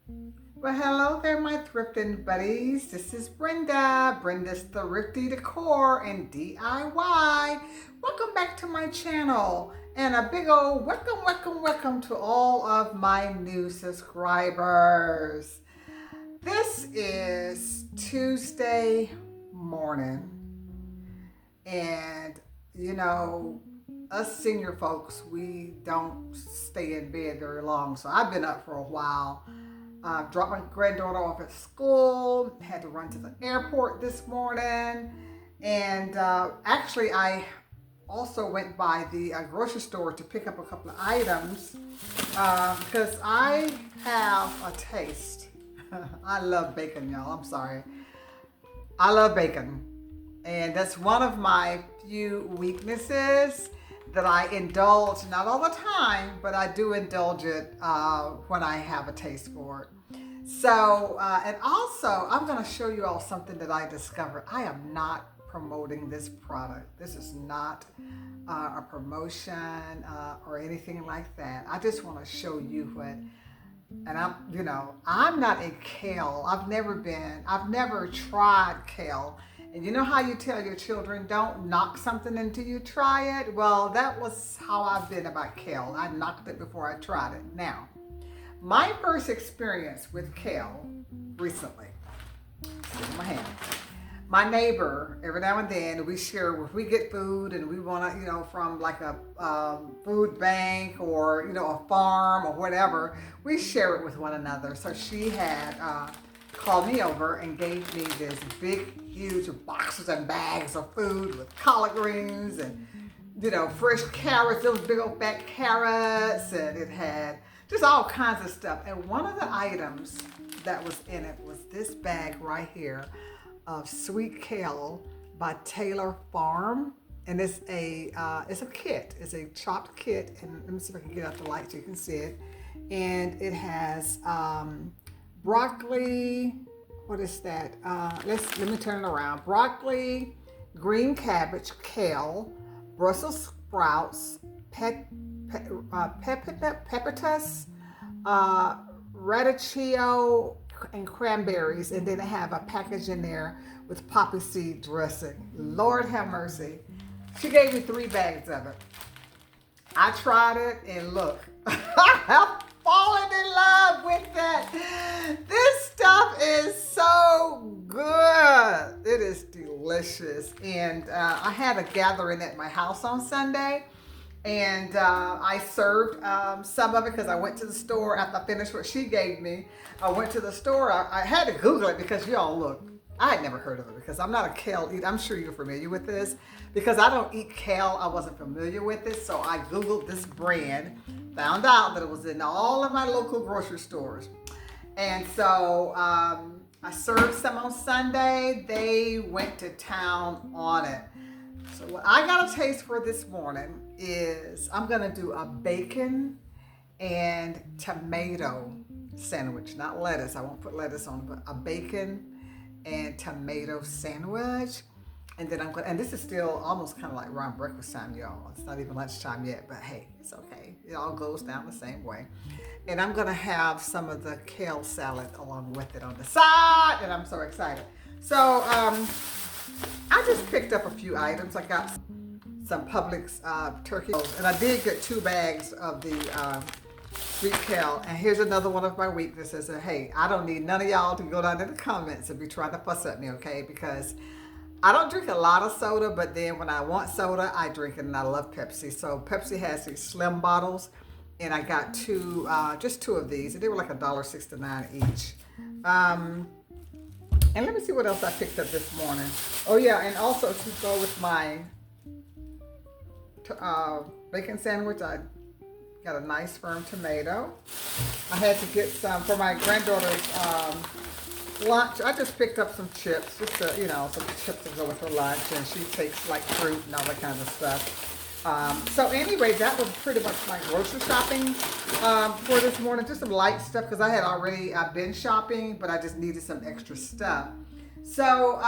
Well, hello there, my thrifting buddies. This is Brenda. Brenda's Thrifty Decor and DIY. Welcome back to my channel. And a big old welcome to all of my new subscribers. This is Tuesday morning. And, you know, us senior folks, we don't stay in bed very long. So I've been up for a while. Dropped my granddaughter off at school, had to run to the airport this morning. And actually, I also went by the grocery store to pick up a couple of items because I have a taste. I love bacon, y'all. I'm sorry. I love bacon. And that's one of my few weaknesses that I indulge, not all the time, but I do indulge it when I have a taste for it. So, and also, I'm going to show you all something that I discovered. I am not promoting this product. This is not a promotion or anything like that. I just want to show you what, and I'm not a kale. I've never tried kale. And you know how you tell your children don't knock something until you try it? Well, that was how I've been about kale. I knocked it before I tried it. Now, my first experience with kale recently, in my hand. My neighbor, every now and then, we share, if we get food and we want to, from like a food bank or, a farm or whatever, we share it with one another. So she had called me over and gave me this big, huge boxes and bags of food with collard greens and, fresh carrots, those big old fat carrots, and it had just all kinds of stuff. And one of the items that was in it was this bag right here of sweet kale by Taylor Farm. And it's a kit. It's a chopped kit. And let me see if I can get out the light so you can see it. And it has broccoli. What is that? Let me turn it around. Broccoli, green cabbage, kale, Brussels sprouts, pepitas, radicchio, and cranberries, and then I have a package in there with poppy seed dressing. Lord have mercy. She gave me 3 bags of it. I tried it, and look, I have fallen in love with that. This stuff is so good. It is delicious. And I had a gathering at my house on Sunday. And I served some of it because I went to the store after I finished what she gave me. I went to the store. I had to Google it because y'all look. I had never heard of it because I'm not a kale eater. I'm sure you're familiar with this. Because I don't eat kale, I wasn't familiar with it. So I Googled this brand, found out that it was in all of my local grocery stores. And so I served some on Sunday. They went to town on it. So what I got a taste for this morning is I'm gonna do a bacon and tomato sandwich, not lettuce. I won't put lettuce on it, but a bacon and tomato sandwich. And then and this is still almost kind of like around breakfast time, y'all. It's not even lunchtime yet, but hey, it's okay. It all goes down the same way. And I'm gonna have some of the kale salad along with it on the side, and I'm so excited. So, I just picked up a few items. I got some Publix turkey, and I did get 2 bags of the sweet kale. And here's another one of my weaknesses. Hey, I don't need none of y'all to go down in the comments and be trying to fuss at me, okay? Because I don't drink a lot of soda, but then when I want soda, I drink it, and I love Pepsi. So Pepsi has these slim bottles, and I got just 2 of these, and they were like $1.69 each. And let me see what else I picked up this morning. Oh yeah, and also to go with my bacon sandwich, I got a nice firm tomato. I had to get some for my granddaughter's lunch. I just picked up some chips, just to, some chips to go with her lunch, and she takes like fruit and all that kind of stuff. So anyway, that was pretty much my grocery shopping for this morning. Just some light stuff because I had already been shopping, but I just needed some extra stuff. So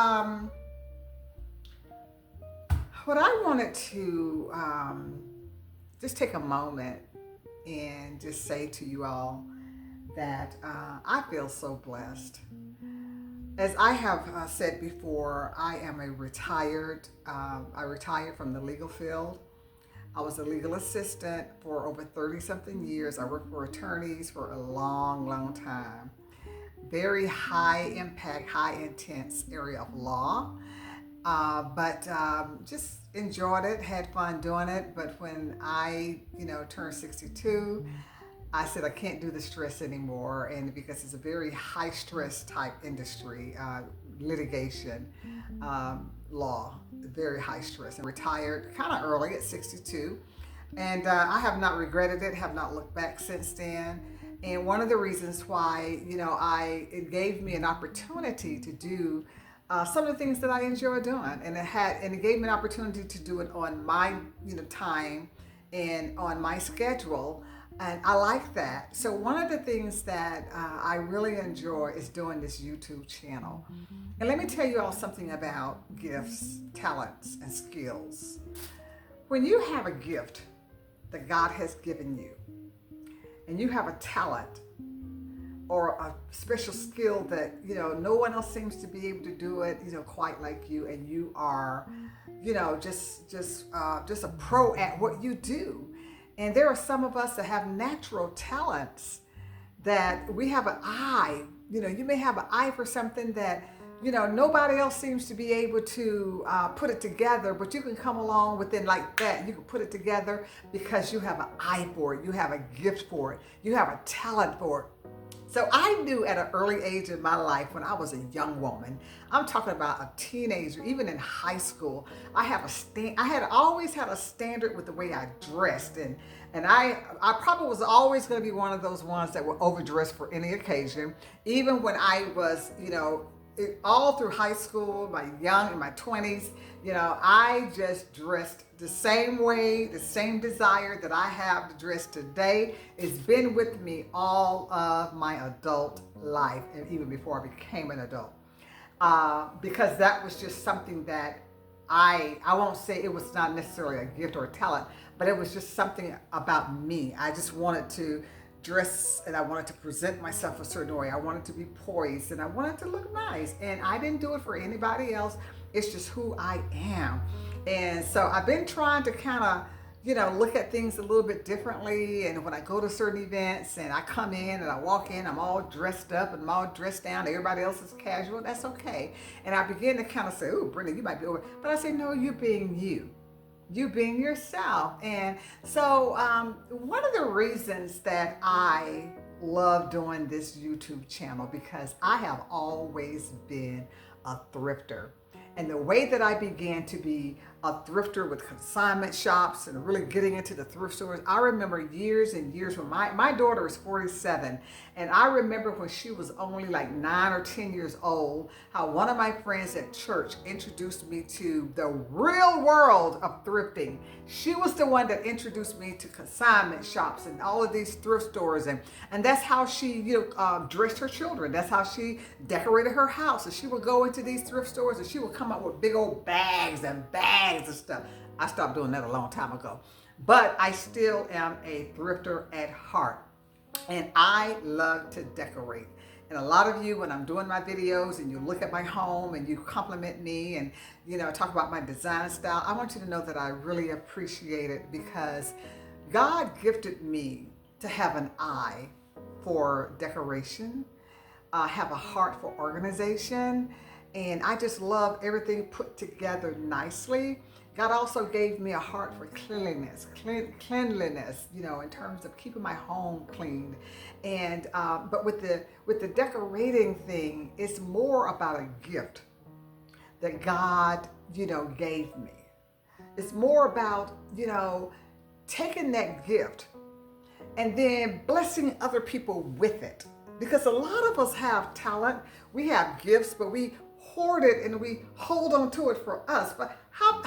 what I wanted to just take a moment and just say to you all that I feel so blessed. As I have said before, I am a I retired from the legal field. I was a legal assistant for over 30 something years. I worked for attorneys for a long, long time. Very high impact, high intense area of law. But just enjoyed it, had fun doing it. But when I, turned 62, I said I can't do the stress anymore, and because it's a very high stress type industry, litigation, law, very high stress, and retired kind of early at 62, and I have not regretted it, have not looked back since then. And one of the reasons why, it gave me an opportunity to do some of the things that I enjoy doing, and it gave me an opportunity to do it on my, time and on my schedule. And I like that. So one of the things that I really enjoy is doing this YouTube channel. And let me tell you all something about gifts, talents, and skills. When you have a gift that God has given you, and you have a talent or a special skill that, no one else seems to be able to do it, quite like you, and you are, just a pro at what you do. And there are some of us that have natural talents that we have an eye. You may have an eye for something that, nobody else seems to be able to put it together, but you can come along within like that. You can put it together because you have an eye for it. You have a gift for it. You have a talent for it. So I knew at an early age in my life, when I was a young woman, I'm talking about a teenager, even in high school, I had always had a standard with the way I dressed, and I probably was always going to be one of those ones that were overdressed for any occasion, even when I was, all through high school, in my 20s, I just dressed the same way. The same desire that I have to dress today has been with me all of my adult life, and even before I became an adult. Because that was just something that I won't say it was not necessarily a gift or a talent, but it was just something about me. I just wanted to dress, and I wanted to present myself a certain way. I wanted to be poised, and I wanted to look nice, and I didn't do it for anybody else. It's just who I am. And so I've been trying to kind of, look at things a little bit differently. And when I go to certain events and I come in and I walk in, I'm all dressed up and I'm all dressed down. Everybody else is casual. That's okay. And I begin to kind of say, "Oh, Brenda, you might be over." But I say, "No, you being you. You being yourself." And so one of the reasons that I love doing this YouTube channel, because I have always been a thrifter. And the way that I began to be a thrifter with consignment shops and really getting into the thrift stores, I remember years and years when my daughter is 47, and I remember when she was only like 9 or 10 years old, how one of my friends at church introduced me to the real world of thrifting. She was the one that introduced me to consignment shops and all of these thrift stores, and that's how she dressed her children. That's how she decorated her house. And she would go into these thrift stores and she would come up with big old bags and bags of stuff. I stopped doing that a long time ago, but I still am a thrifter at heart, and I love to decorate. And a lot of you, when I'm doing my videos and you look at my home and you compliment me and talk about my design style, I want you to know that I really appreciate it, because God gifted me to have an eye for decoration, have a heart for organization, and I just love everything put together nicely. God also gave me a heart for cleanliness, in terms of keeping my home clean. And but with the decorating thing, it's more about a gift that God, gave me. It's more about, taking that gift and then blessing other people with it. Because a lot of us have talent, we have gifts, but we hoard it and we hold on to it for us. But how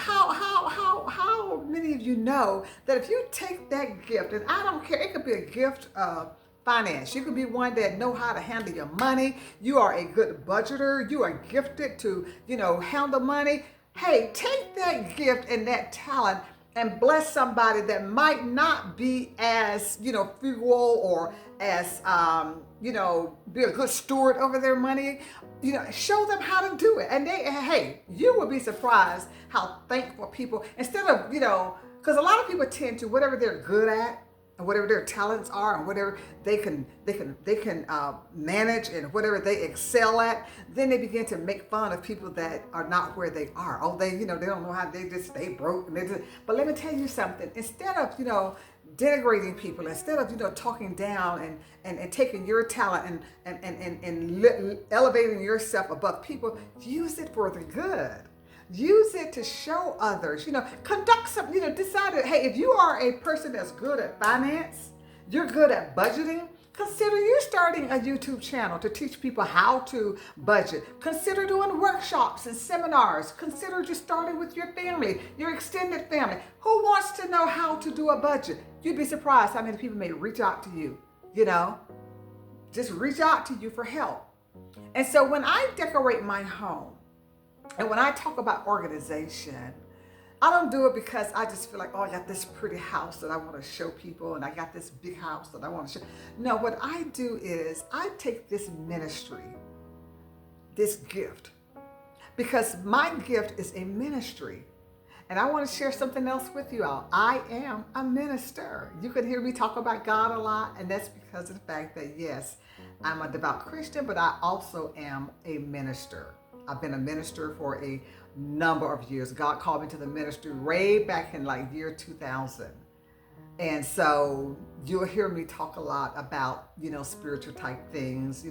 many of you know that if you take that gift, and I don't care, it could be a gift of finance. You could be one that know how to handle your money. You are a good budgeter. You are gifted to, handle money. Hey, take that gift and that talent and bless somebody that might not be as, frugal or as, be a good steward over their money, show them how to do it. And hey, you will be surprised how thankful people, instead of, because a lot of people tend to, whatever they're good at, and whatever their talents are, and whatever they can manage, and whatever they excel at, then they begin to make fun of people that are not where they are. Oh, they don't know how, they just stay broke. And but let me tell you something. Instead of denigrating people, instead of talking down and taking your talent and elevating yourself above people, use it for the good. Use it to show others, conduct some, decide that, hey, if you are a person that's good at finance, you're good at budgeting, consider you starting a YouTube channel to teach people how to budget. Consider doing workshops and seminars. Consider just starting with your family, your extended family. Who wants to know how to do a budget? You'd be surprised how many people may reach out to you, just reach out to you for help. And so when I decorate my home, and when I talk about organization, I don't do it because I just feel like, oh, I got this pretty house that I want to show people, and I got this big house that I want to show. No, what I do is I take this ministry, this gift, because my gift is a ministry. And I want to share something else with you all. I am a minister. You can hear me talk about God a lot, and that's because of the fact that, yes, I'm a devout Christian, but I also am a minister. I've been a minister for a number of years. God called me to the ministry way back in year 2000. And so you'll hear me talk a lot about, spiritual type things.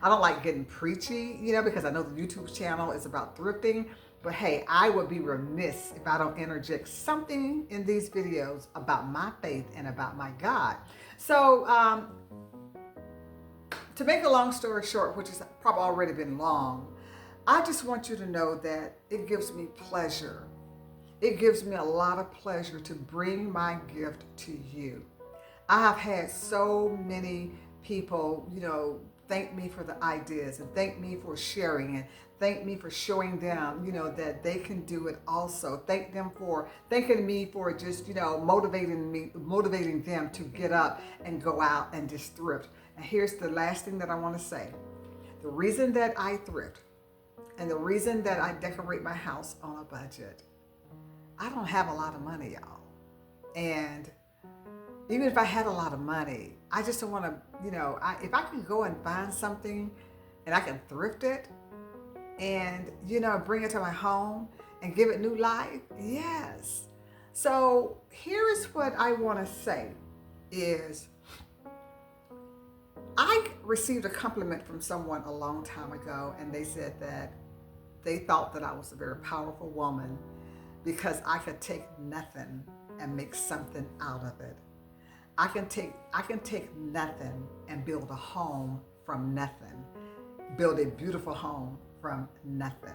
I don't like getting preachy, because I know the YouTube channel is about thrifting. But hey, I would be remiss if I don't interject something in these videos about my faith and about my God. So to make a long story short, which has probably already been long, I just want you to know that it gives me pleasure. It gives me a lot of pleasure to bring my gift to you. I have had so many people, thank me for the ideas, and thank me for sharing, and thank me for showing them, that they can do it also. Thanking me for just, motivating them to get up and go out and just thrift. And here's the last thing that I want to say. The reason that I thrift, and the reason that I decorate my house on a budget, I don't have a lot of money, y'all. And even if I had a lot of money, I just don't want to, if I can go and find something and I can thrift it and, bring it to my home and give it new life, yes. So here is what I want to say is, I received a compliment from someone a long time ago, and they said that they thought that I was a very powerful woman because I could take nothing and make something out of it. I can take nothing and build a home from nothing, build a beautiful home from nothing.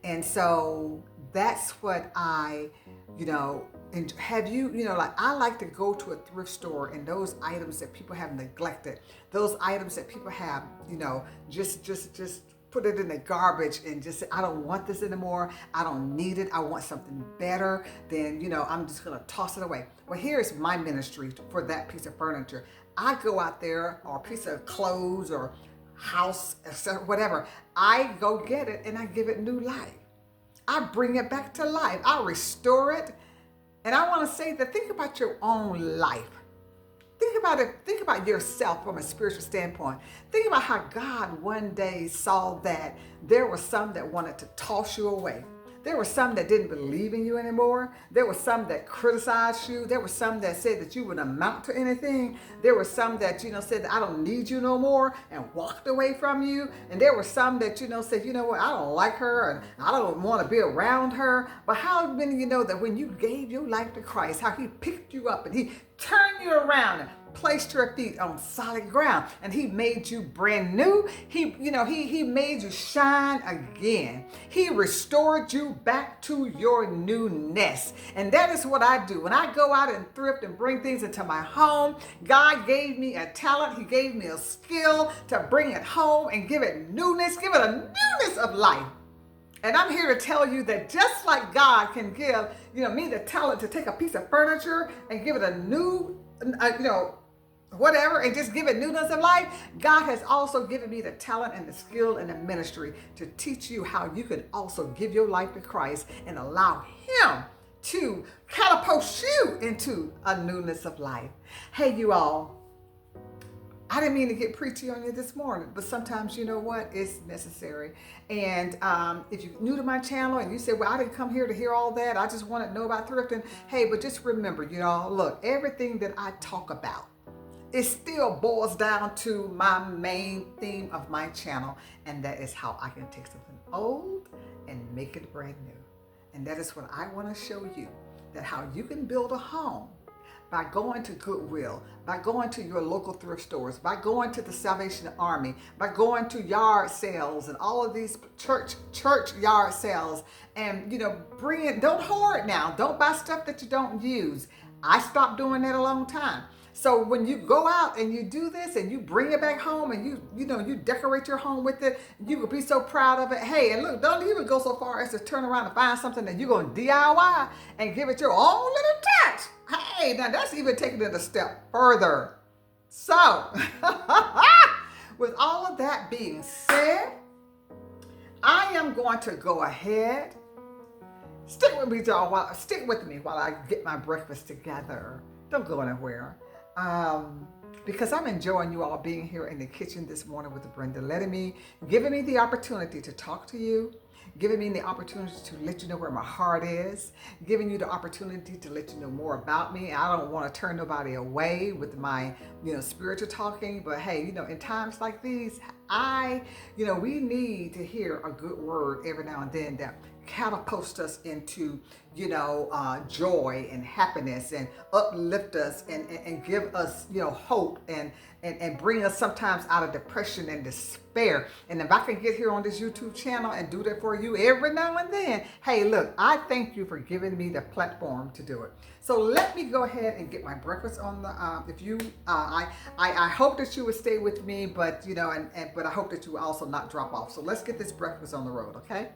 And so that's what I, and have you, I like to go to a thrift store, and those items that people have neglected, those items that people have, just put it in the garbage and just say, I don't want this anymore. I don't need it. I want something better. Then, I'm just going to toss it away. Well, here's my ministry for that piece of furniture. I go out there, or a piece of clothes or house, whatever. I go get it and I give it new life. I bring it back to life. I restore it. And I want to say that, think about your own life. Think about it. Think about yourself from a spiritual standpoint. Think about how God one day saw that there were some that wanted to toss you away. There were some that didn't believe in you anymore. There were some that criticized you. There were some that said that you wouldn't amount to anything. There were some that, said that I don't need you no more and walked away from you. And there were some that, said, what, I don't like her and I don't want to be around her. But how many of you know that when you gave your life to Christ, how he picked you up and he turned you around and placed your feet on solid ground, and he made you brand new. He made you shine again. He restored you back to your newness. And that is what I do. When I go out and thrift and bring things into my home, God gave me a talent. He gave me a skill to bring it home and give it newness, give it a newness of life. And I'm here to tell you that just like God can give, me the talent to take a piece of furniture and give it a new, whatever, and just give it newness of life, God has also given me the talent and the skill and the ministry to teach you how you can also give your life to Christ and allow Him to catapult you into a newness of life. Hey, you all. I didn't mean to get preachy on you this morning, but sometimes, you know what, it's necessary. And if you're new to my channel and you say, well, I didn't come here to hear all that, I just want to know about thrifting. Hey, but just remember, look, everything that I talk about, it still boils down to my main theme of my channel, and that is how I can take something old and make it brand new. And that is what I want to show you, that how you can build a home by going to Goodwill, by going to your local thrift stores, by going to the Salvation Army, by going to yard sales and all of these church yard sales, and bring it. Don't hoard now. Don't buy stuff that you don't use. I stopped doing that a long time. So when you go out and you do this and you bring it back home and you decorate your home with it, you will be so proud of it. Hey, and look, don't even go so far as to turn around and find something that you're going to DIY and give it your own little touch. Hey, now that's even taking it a step further. So, with all of that being said, I am going to go ahead. Stick with me, y'all. Stick with me while I get my breakfast together. Don't go anywhere. Because I'm enjoying you all being here in the kitchen this morning with Brenda, giving me the opportunity to talk to you, giving me the opportunity to let you know where my heart is, giving you the opportunity to let you know more about me. I don't want to turn nobody away with my, spiritual talking, but hey, in times like these, we need to hear a good word every now and then that catapults us into, joy and happiness and uplift us and give us, hope and bring us sometimes out of depression and despair. And if I can get here on this YouTube channel and do that for you every now and then, hey, look, I thank you for giving me the platform to do it. So let me go ahead and get my breakfast on the, I hope that you would stay with me, but, but I hope that you will also not drop off. So let's get this breakfast on the road, okay?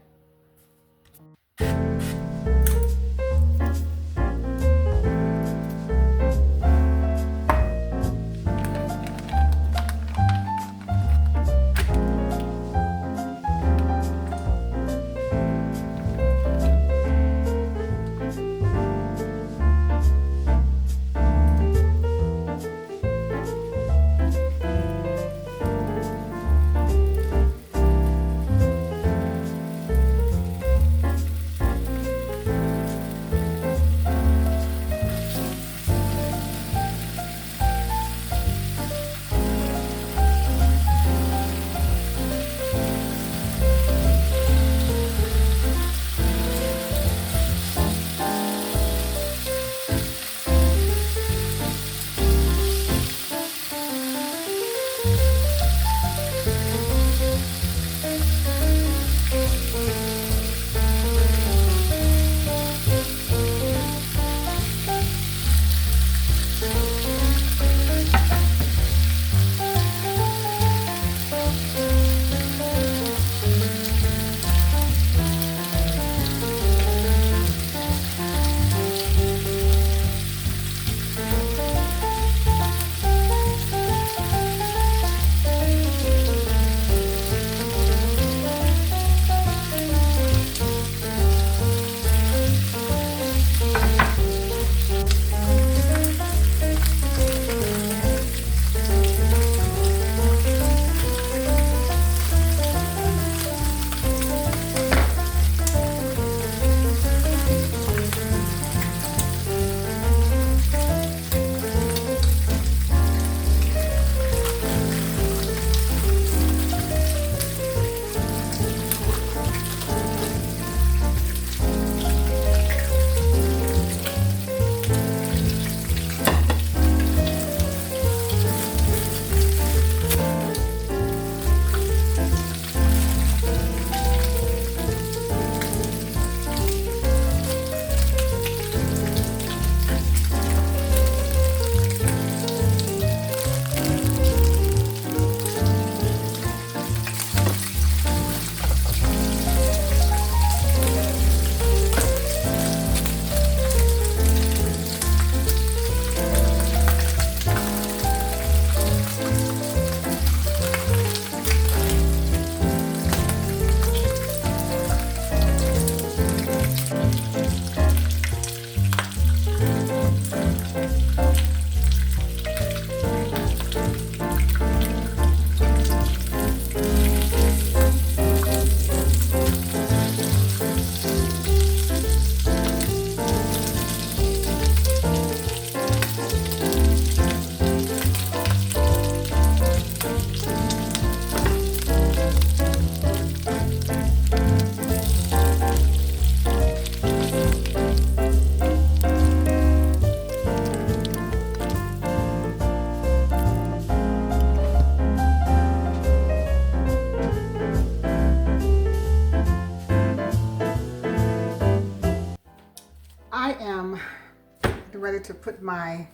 getting ready to put my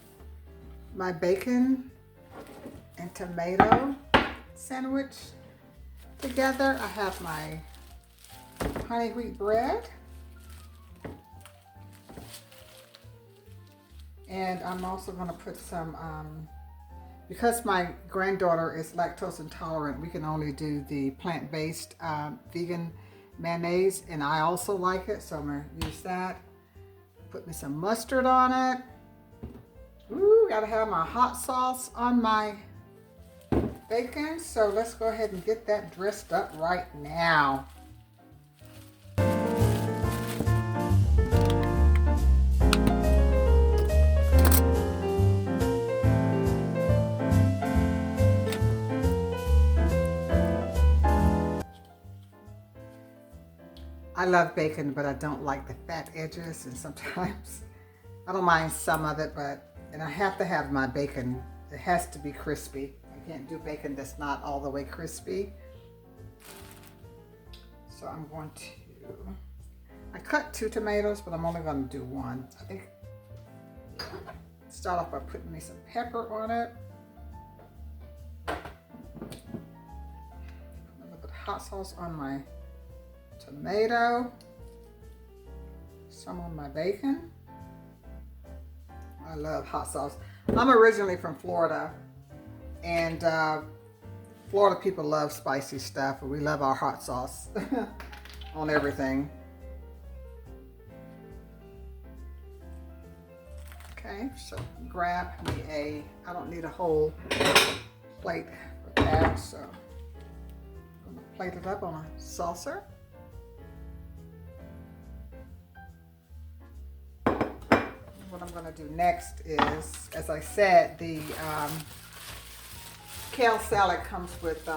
bacon and tomato sandwich together. I have my honey wheat bread. And I'm also going to put some, because my granddaughter is lactose intolerant, we can only do the plant-based vegan mayonnaise, and I also like it, so I'm going to use that. Put me some mustard on it. Ooh, gotta have my hot sauce on my bacon, so let's go ahead and get that dressed up right now. I love bacon, but I don't like the fat edges, and sometimes I don't mind some of it, and I have to have my bacon. It has to be crispy. I can't do bacon that's not all the way crispy. So I'm going to, I cut 2 tomatoes, but I'm only going to do 1. I think, start off by putting me some pepper on it. Put a little bit of hot sauce on my tomato, some on my bacon. I love hot sauce. I'm originally from Florida, and Florida people love spicy stuff, and we love our hot sauce on everything. Okay, so grab me I don't need a whole plate for that, so I'm gonna plate it up on a saucer. What I'm going to do next is, as I said, the kale salad comes with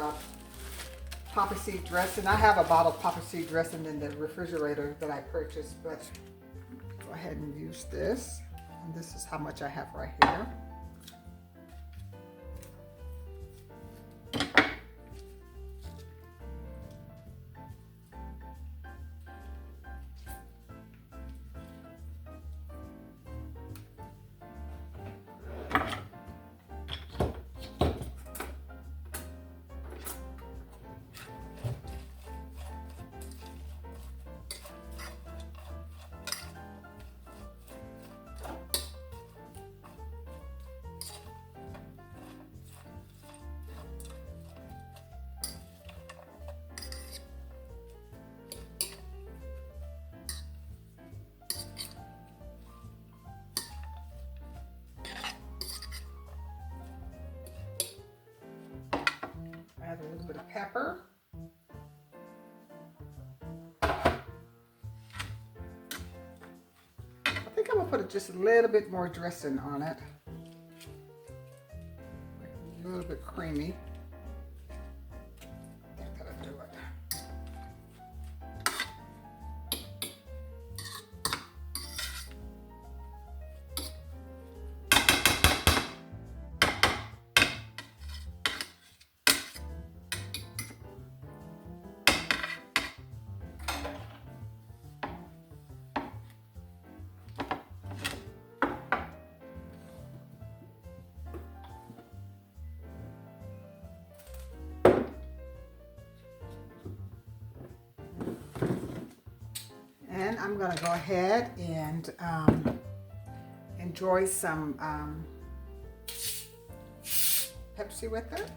poppy seed dressing. I have a bottle of poppy seed dressing in the refrigerator that I purchased, but go ahead and use this. And this is how much I have right here. Add a little bit of pepper. I think I'm gonna put just a little bit more dressing on it. A little bit creamy. I think that'll do it. And I'm going to go ahead and enjoy some Pepsi with it.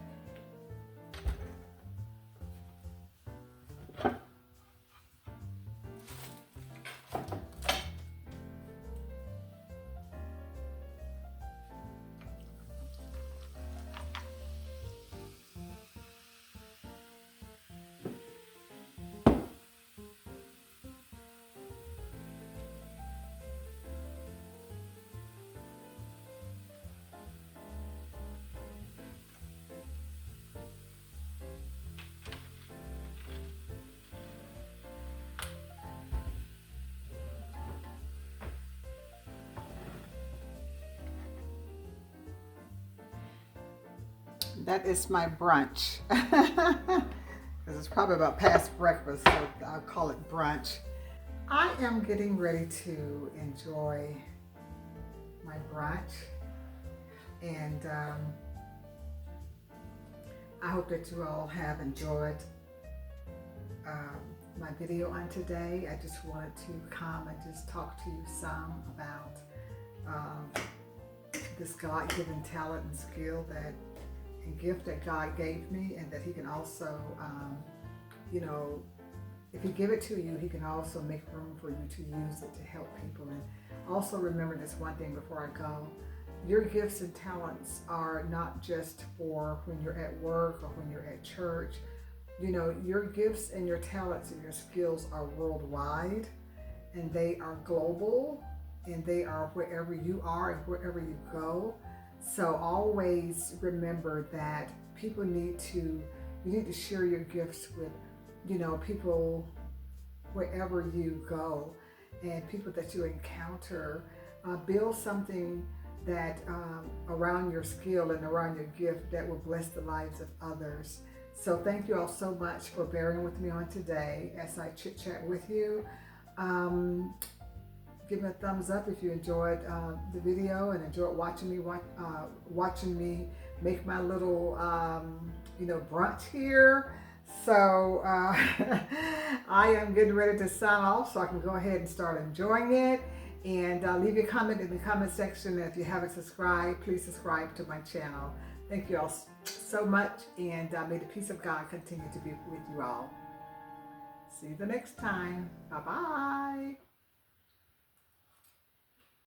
That is my brunch. Because it's probably about past breakfast, so I'll call it brunch. I am getting ready to enjoy my brunch. And I hope that you all have enjoyed my video on today. I just wanted to come and just talk to you some about this God-given talent and skill and gift that God gave me, and that He can also, you know, if He give it to you, He can also make room for you to use it to help people. And also remember this one thing before I go. Your gifts and talents are not just for when you're at work or when you're at church. You know, your gifts and your talents and your skills are worldwide, and they are global, and they are wherever you are and wherever you go. So always remember that you need to share your gifts with, you know, people wherever you go, and people that you encounter. Build something that around your skill and around your gift that will bless the lives of others. So thank you all so much for bearing with me on today as I chit chat with you. Give me a thumbs up if you enjoyed the video and enjoyed watching me make my little you know, brunch here. So I am getting ready to sign off, so I can go ahead and start enjoying it. And leave your comment in the comment section. And if you haven't subscribed, please subscribe to my channel. Thank you all so much, and may the peace of God continue to be with you all. See you the next time. Bye-bye.